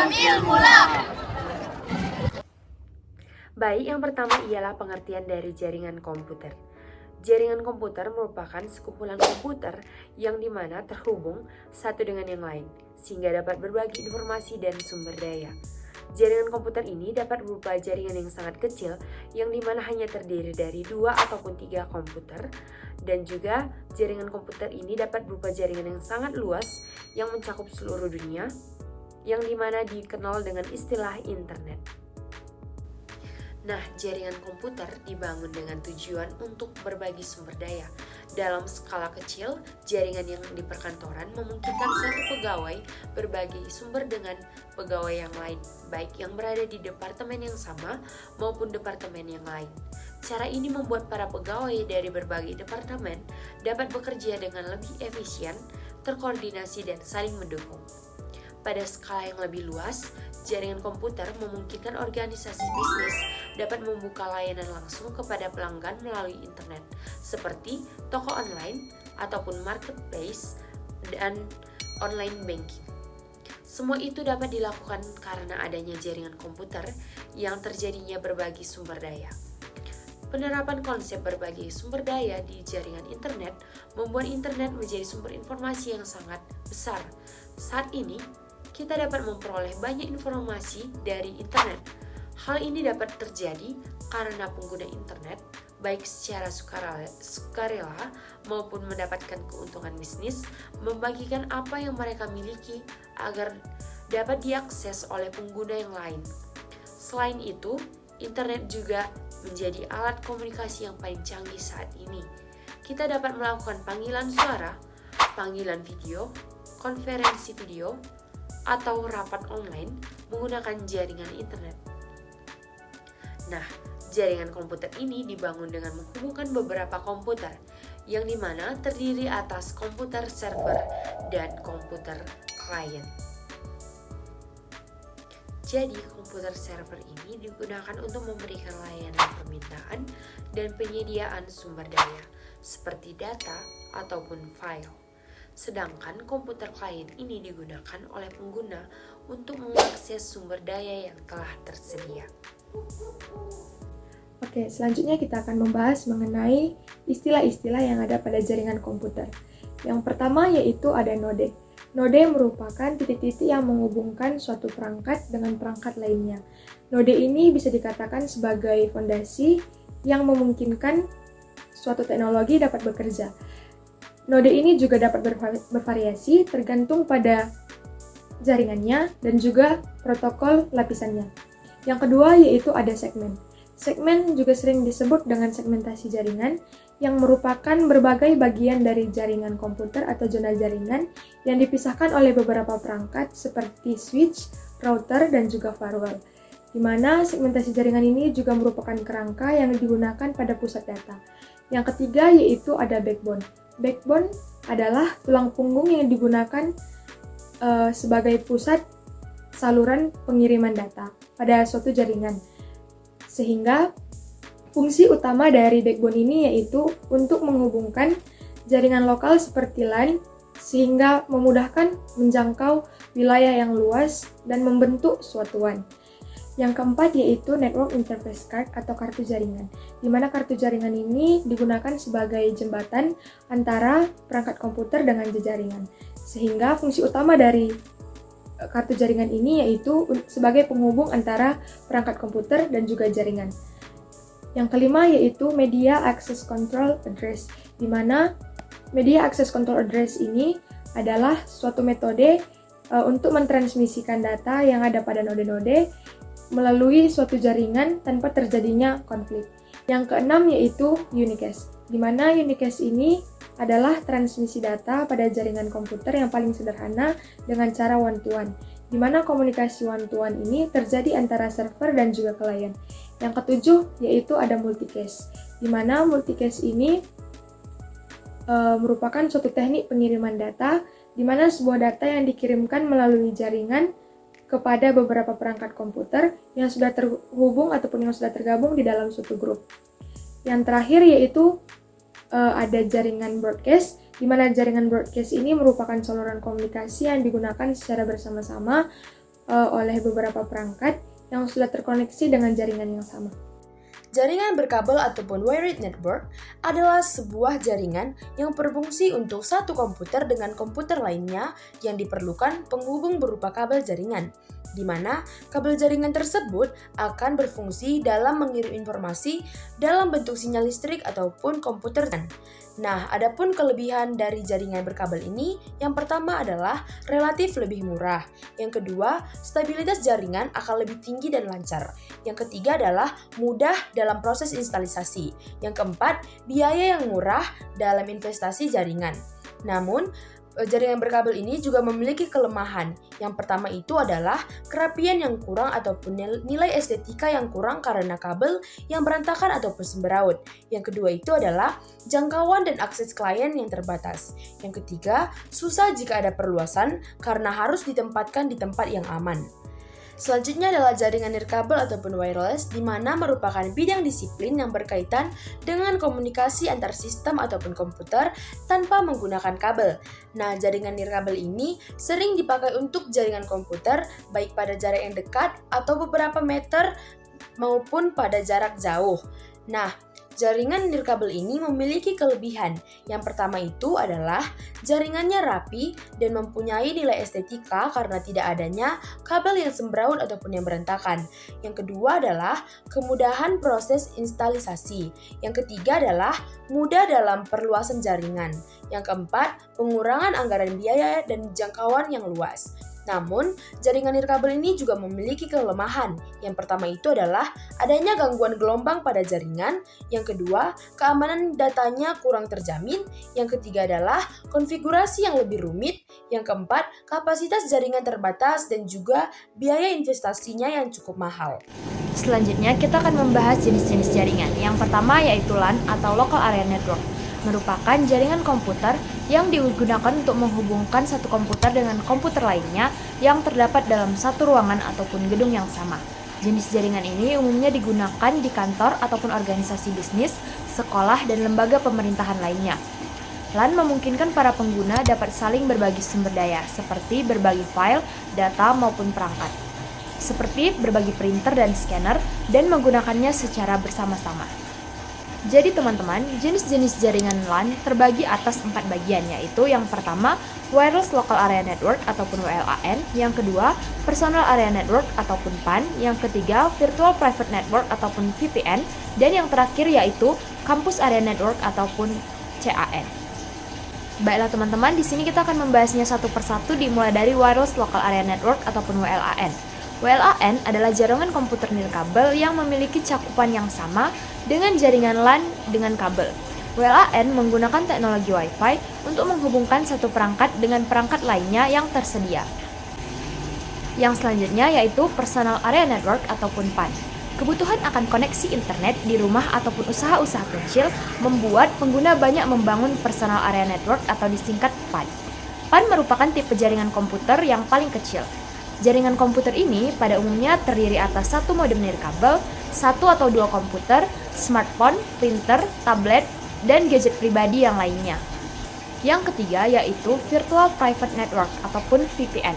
Jamil Mula. Baik, yang pertama ialah pengertian dari jaringan komputer. Jaringan komputer merupakan sekumpulan komputer yang dimana terhubung satu dengan yang lain, sehingga dapat berbagi informasi dan sumber daya. Jaringan komputer ini dapat berupa jaringan yang sangat kecil, yang dimana hanya terdiri dari 2 ataupun 3 komputer, dan juga jaringan komputer ini dapat berupa jaringan yang sangat luas, yang mencakup seluruh dunia, yang dimana dikenal dengan istilah internet. Nah, jaringan komputer dibangun dengan tujuan untuk berbagi sumber daya. Dalam skala kecil, jaringan yang di perkantoran memungkinkan satu pegawai berbagi sumber dengan pegawai yang lain, baik yang berada di departemen yang sama maupun departemen yang lain. Cara ini membuat para pegawai dari berbagai departemen dapat bekerja dengan lebih efisien, terkoordinasi, dan saling mendukung. Pada skala yang lebih luas, jaringan komputer memungkinkan organisasi bisnis dapat membuka layanan langsung kepada pelanggan melalui internet, seperti toko online ataupun marketplace dan online banking. Semua itu dapat dilakukan karena adanya jaringan komputer yang terjadinya berbagi sumber daya. Penerapan konsep berbagi sumber daya di jaringan internet membuat internet menjadi sumber informasi yang sangat besar. Saat ini, kita dapat memperoleh banyak informasi dari internet. Hal ini dapat terjadi karena pengguna internet, baik secara sukarela maupun mendapatkan keuntungan bisnis, membagikan apa yang mereka miliki agar dapat diakses oleh pengguna yang lain. Selain itu, internet juga menjadi alat komunikasi yang paling canggih saat ini. Kita dapat melakukan panggilan suara, panggilan video, konferensi video, atau rapat online menggunakan jaringan internet. Nah, jaringan komputer ini dibangun dengan menghubungkan beberapa komputer, yang dimana terdiri atas komputer server dan komputer klien. Jadi, komputer server ini digunakan untuk memberikan layanan permintaan dan penyediaan sumber daya, seperti data ataupun file. Sedangkan komputer klien ini digunakan oleh pengguna untuk mengakses sumber daya yang telah tersedia. Oke, selanjutnya kita akan membahas mengenai istilah-istilah yang ada pada jaringan komputer. Yang pertama yaitu ada node. Node merupakan titik-titik yang menghubungkan suatu perangkat dengan perangkat lainnya. Node ini bisa dikatakan sebagai fondasi yang memungkinkan suatu teknologi dapat bekerja. Node ini juga dapat bervariasi tergantung pada jaringannya dan juga protokol lapisannya. Yang kedua yaitu ada segmen. Segmen juga sering disebut dengan segmentasi jaringan yang merupakan berbagai bagian dari jaringan komputer atau zona jaringan yang dipisahkan oleh beberapa perangkat seperti switch, router, dan juga firewall. Di mana segmentasi jaringan ini juga merupakan kerangka yang digunakan pada pusat data. Yang ketiga yaitu ada backbone. Backbone adalah tulang punggung yang digunakan sebagai pusat saluran pengiriman data pada suatu jaringan. Sehingga fungsi utama dari backbone ini yaitu untuk menghubungkan jaringan lokal seperti LAN sehingga memudahkan menjangkau wilayah yang luas dan membentuk suatu WAN. Yang keempat yaitu Network Interface Card atau kartu jaringan, di mana kartu jaringan ini digunakan sebagai jembatan antara perangkat komputer dengan jaringan. Sehingga fungsi utama dari kartu jaringan ini yaitu sebagai penghubung antara perangkat komputer dan juga jaringan. Yang kelima yaitu Media Access Control Address, di mana Media Access Control Address ini adalah suatu metode untuk mentransmisikan data yang ada pada node-node melalui suatu jaringan tanpa terjadinya konflik. Yang keenam yaitu unicast, di mana unicast ini adalah transmisi data pada jaringan komputer yang paling sederhana dengan cara one-to-one, di mana komunikasi one-to-one ini terjadi antara server dan juga klien. Yang ketujuh yaitu ada multicast, di mana multicast ini merupakan suatu teknik pengiriman data, di mana sebuah data yang dikirimkan melalui jaringan kepada beberapa perangkat komputer yang sudah terhubung ataupun yang sudah tergabung di dalam suatu grup. Yang terakhir yaitu ada jaringan broadcast, di mana jaringan broadcast ini merupakan saluran komunikasi yang digunakan secara bersama-sama oleh beberapa perangkat yang sudah terkoneksi dengan jaringan yang sama. Jaringan berkabel ataupun wired network adalah sebuah jaringan yang berfungsi untuk satu komputer dengan komputer lainnya yang diperlukan penghubung berupa kabel jaringan, di mana kabel jaringan tersebut akan berfungsi dalam mengirim informasi dalam bentuk sinyal listrik ataupun komputer. Nah, adapun kelebihan dari jaringan berkabel ini, yang pertama adalah relatif lebih murah. Yang kedua, stabilitas jaringan akan lebih tinggi dan lancar. Yang ketiga adalah mudah dalam proses instalisasi. Yang keempat, biaya yang murah dalam investasi jaringan. Namun, jaringan berkabel ini juga memiliki kelemahan. Yang pertama itu adalah kerapian yang kurang ataupun nilai estetika yang kurang karena kabel yang berantakan ataupun sembraut. Yang kedua itu adalah jangkauan dan akses klien yang terbatas. Yang ketiga, susah jika ada perluasan karena harus ditempatkan di tempat yang aman. Selanjutnya adalah jaringan nirkabel ataupun wireless, di mana merupakan bidang disiplin yang berkaitan dengan komunikasi antar sistem ataupun komputer tanpa menggunakan kabel. Nah, jaringan nirkabel ini sering dipakai untuk jaringan komputer, baik pada jarak yang dekat atau beberapa meter maupun pada jarak jauh. Nah, jaringan nirkabel ini memiliki kelebihan. Yang pertama itu adalah jaringannya rapi dan mempunyai nilai estetika karena tidak adanya kabel yang sembraut ataupun yang berantakan. Yang kedua adalah kemudahan proses instalisasi. Yang ketiga adalah mudah dalam perluasan jaringan. Yang keempat, pengurangan anggaran biaya dan jangkauan yang luas. Namun, jaringan nirkabel ini juga memiliki kelemahan. Yang pertama itu adalah adanya gangguan gelombang pada jaringan. Yang kedua, keamanan datanya kurang terjamin. Yang ketiga adalah konfigurasi yang lebih rumit. Yang keempat, kapasitas jaringan terbatas dan juga biaya investasinya yang cukup mahal. Selanjutnya, kita akan membahas jenis-jenis jaringan. Yang pertama yaitu LAN atau Local Area Network, merupakan jaringan komputer yang digunakan untuk menghubungkan satu komputer dengan komputer lainnya yang terdapat dalam satu ruangan ataupun gedung yang sama. Jenis jaringan ini umumnya digunakan di kantor ataupun organisasi bisnis, sekolah, dan lembaga pemerintahan lainnya. LAN memungkinkan para pengguna dapat saling berbagi sumber daya, seperti berbagi file, data, maupun perangkat, seperti berbagi printer dan scanner, dan menggunakannya secara bersama-sama. Jadi teman-teman, jenis-jenis jaringan LAN terbagi atas 4 bagian, yaitu yang pertama, Wireless Local Area Network ataupun WLAN, yang kedua, Personal Area Network ataupun PAN, yang ketiga, Virtual Private Network ataupun VPN, dan yang terakhir yaitu Campus Area Network ataupun CAN. Baiklah teman-teman, di sini kita akan membahasnya satu persatu dimulai dari Wireless Local Area Network ataupun WLAN. WLAN adalah jaringan komputer nirkabel yang memiliki cakupan yang sama dengan jaringan LAN dengan kabel. WLAN menggunakan teknologi Wi-Fi untuk menghubungkan satu perangkat dengan perangkat lainnya yang tersedia. Yang selanjutnya yaitu Personal Area Network ataupun PAN. Kebutuhan akan koneksi internet di rumah ataupun usaha-usaha kecil membuat pengguna banyak membangun Personal Area Network atau disingkat PAN. PAN merupakan tipe jaringan komputer yang paling kecil. Jaringan komputer ini pada umumnya terdiri atas satu modem nirkabel, satu atau dua komputer, smartphone, printer, tablet, dan gadget pribadi yang lainnya. Yang ketiga yaitu Virtual Private Network ataupun VPN.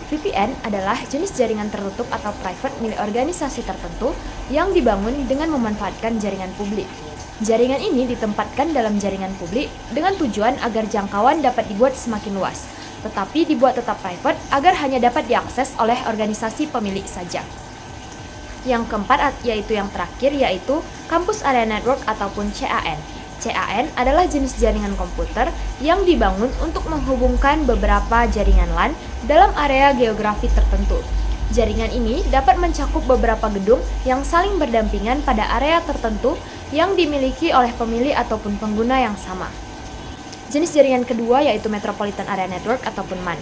VPN adalah jenis jaringan tertutup atau private milik organisasi tertentu yang dibangun dengan memanfaatkan jaringan publik. Jaringan ini ditempatkan dalam jaringan publik dengan tujuan agar jangkauan dapat dibuat semakin luas, tetapi dibuat tetap private agar hanya dapat diakses oleh organisasi pemilik saja. Yang keempat yaitu yang terakhir yaitu Campus Area Network ataupun CAN. CAN adalah jenis jaringan komputer yang dibangun untuk menghubungkan beberapa jaringan LAN dalam area geografi tertentu. Jaringan ini dapat mencakup beberapa gedung yang saling berdampingan pada area tertentu yang dimiliki oleh pemilik ataupun pengguna yang sama. Jenis jaringan kedua yaitu Metropolitan Area Network ataupun MAN.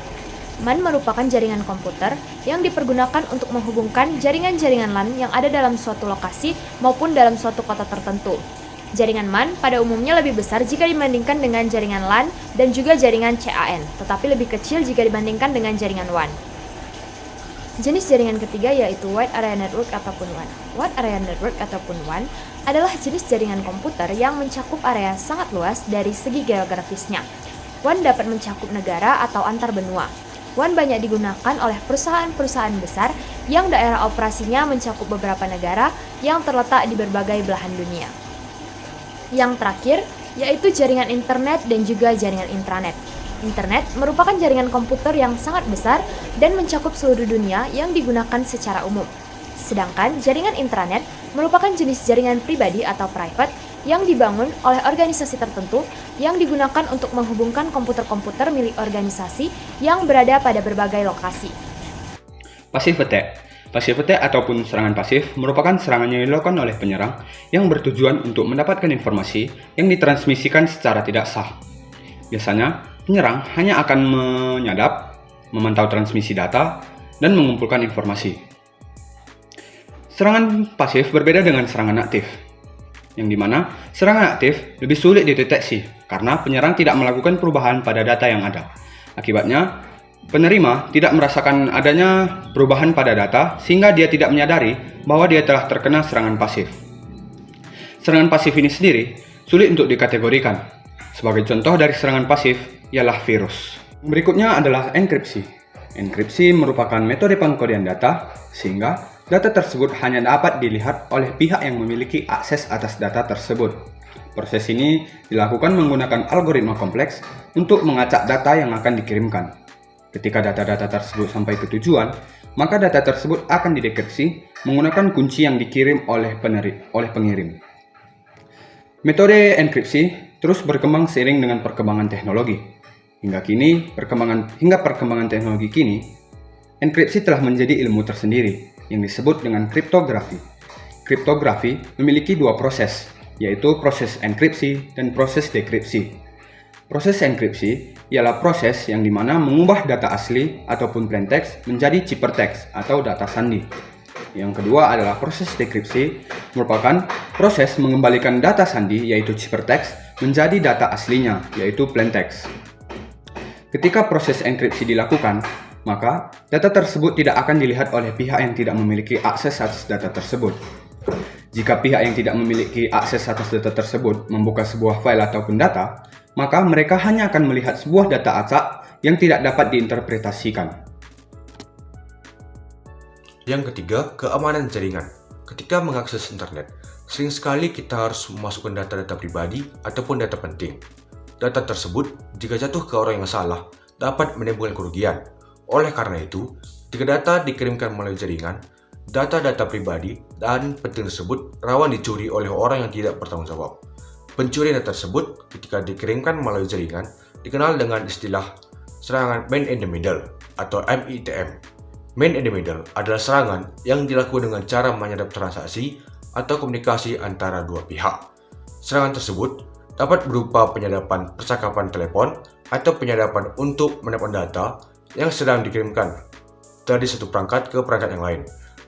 MAN merupakan jaringan komputer yang dipergunakan untuk menghubungkan jaringan-jaringan LAN yang ada dalam suatu lokasi maupun dalam suatu kota tertentu. Jaringan MAN pada umumnya lebih besar jika dibandingkan dengan jaringan LAN dan juga jaringan CAN, tetapi lebih kecil jika dibandingkan dengan jaringan WAN. Jenis jaringan ketiga yaitu Wide Area Network ataupun WAN. Wide Area Network ataupun WAN adalah jenis jaringan komputer yang mencakup area sangat luas dari segi geografisnya. WAN dapat mencakup negara atau antar benua. WAN banyak digunakan oleh perusahaan-perusahaan besar yang daerah operasinya mencakup beberapa negara yang terletak di berbagai belahan dunia. Yang terakhir, yaitu jaringan internet dan juga jaringan intranet. Internet merupakan jaringan komputer yang sangat besar dan mencakup seluruh dunia yang digunakan secara umum. Sedangkan jaringan intranet merupakan jenis jaringan pribadi atau private yang dibangun oleh organisasi tertentu yang digunakan untuk menghubungkan komputer-komputer milik organisasi yang berada pada berbagai lokasi. Passive attack. Passive attack ataupun serangan pasif merupakan serangan yang dilakukan oleh penyerang yang bertujuan untuk mendapatkan informasi yang ditransmisikan secara tidak sah. Biasanya, penyerang hanya akan menyadap, memantau transmisi data, dan mengumpulkan informasi. Serangan pasif berbeda dengan serangan aktif, yang dimana serangan aktif lebih sulit dideteksi karena penyerang tidak melakukan perubahan pada data yang ada. Akibatnya, penerima tidak merasakan adanya perubahan pada data sehingga dia tidak menyadari bahwa dia telah terkena serangan pasif. Serangan pasif ini sendiri sulit untuk dikategorikan. Sebagai contoh dari serangan pasif ialah virus. Berikutnya adalah enkripsi. Enkripsi merupakan metode pengkodian data sehingga data tersebut hanya dapat dilihat oleh pihak yang memiliki akses atas data tersebut. Proses ini dilakukan menggunakan algoritma kompleks untuk mengacak data yang akan dikirimkan. Ketika data-data tersebut sampai ke tujuan, maka data tersebut akan didekripsi menggunakan kunci yang dikirim oleh pengirim. Metode enkripsi terus berkembang seiring dengan perkembangan teknologi. Hingga perkembangan teknologi kini, enkripsi telah menjadi ilmu tersendiri yang disebut dengan kriptografi. Kriptografi memiliki dua proses, yaitu proses enkripsi dan proses dekripsi. Proses enkripsi ialah proses yang dimana mengubah data asli ataupun plain text menjadi ciphertext atau data sandi. Yang kedua adalah proses dekripsi, merupakan proses mengembalikan data sandi yaitu ciphertext menjadi data aslinya yaitu plain text. Ketika proses enkripsi dilakukan, maka data tersebut tidak akan dilihat oleh pihak yang tidak memiliki akses atas data tersebut. Jika pihak yang tidak memiliki akses atas data tersebut membuka sebuah file ataupun data, maka mereka hanya akan melihat sebuah data acak yang tidak dapat diinterpretasikan. Yang ketiga, keamanan jaringan. Ketika mengakses internet, sering sekali kita harus memasukkan data-data pribadi ataupun data penting. Data tersebut, jika jatuh ke orang yang salah, dapat menimbulkan kerugian. Oleh karena itu, jika data dikirimkan melalui jaringan, data-data pribadi dan penting tersebut rawan dicuri oleh orang yang tidak bertanggung jawab. Pencurian data tersebut ketika dikirimkan melalui jaringan dikenal dengan istilah serangan man in the middle atau MITM. Man in the middle adalah serangan yang dilakukan dengan cara menyadap transaksi atau komunikasi antara dua pihak. Serangan tersebut dapat berupa penyadapan percakapan telepon atau penyadapan untuk mendapat data yang sedang dikirimkan dari satu perangkat ke perangkat yang lain.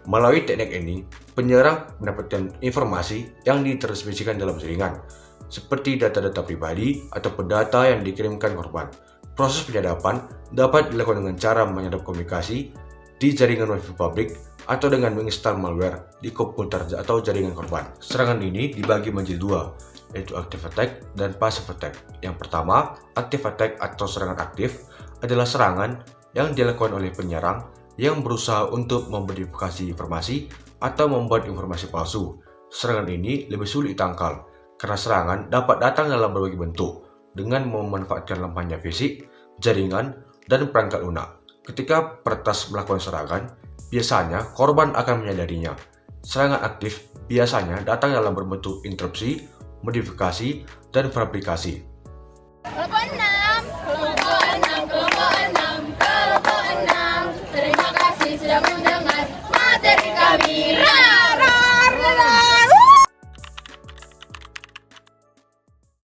Melalui teknik ini, penyerang mendapatkan informasi yang ditransmisikan dalam jaringan, seperti data-data pribadi ataupun data yang dikirimkan korban. Proses penyadapan dapat dilakukan dengan cara menyadap komunikasi di jaringan wifi publik atau dengan menginstal malware di komputer atau jaringan korban. Serangan ini dibagi menjadi dua, yaitu active attack dan passive attack. Yang pertama, active attack atau serangan aktif adalah serangan yang dilakukan oleh penyerang yang berusaha untuk memodifikasi informasi atau membuat informasi palsu. Serangan ini lebih sulit ditangkal karena serangan dapat datang dalam berbagai bentuk dengan memanfaatkan lemahnya fisik, jaringan, dan perangkat lunak. Ketika peretas melakukan serangan, biasanya korban akan menyadarinya. Serangan aktif biasanya datang dalam berbentuk interupsi, modifikasi, dan fabrikasi. Walaupun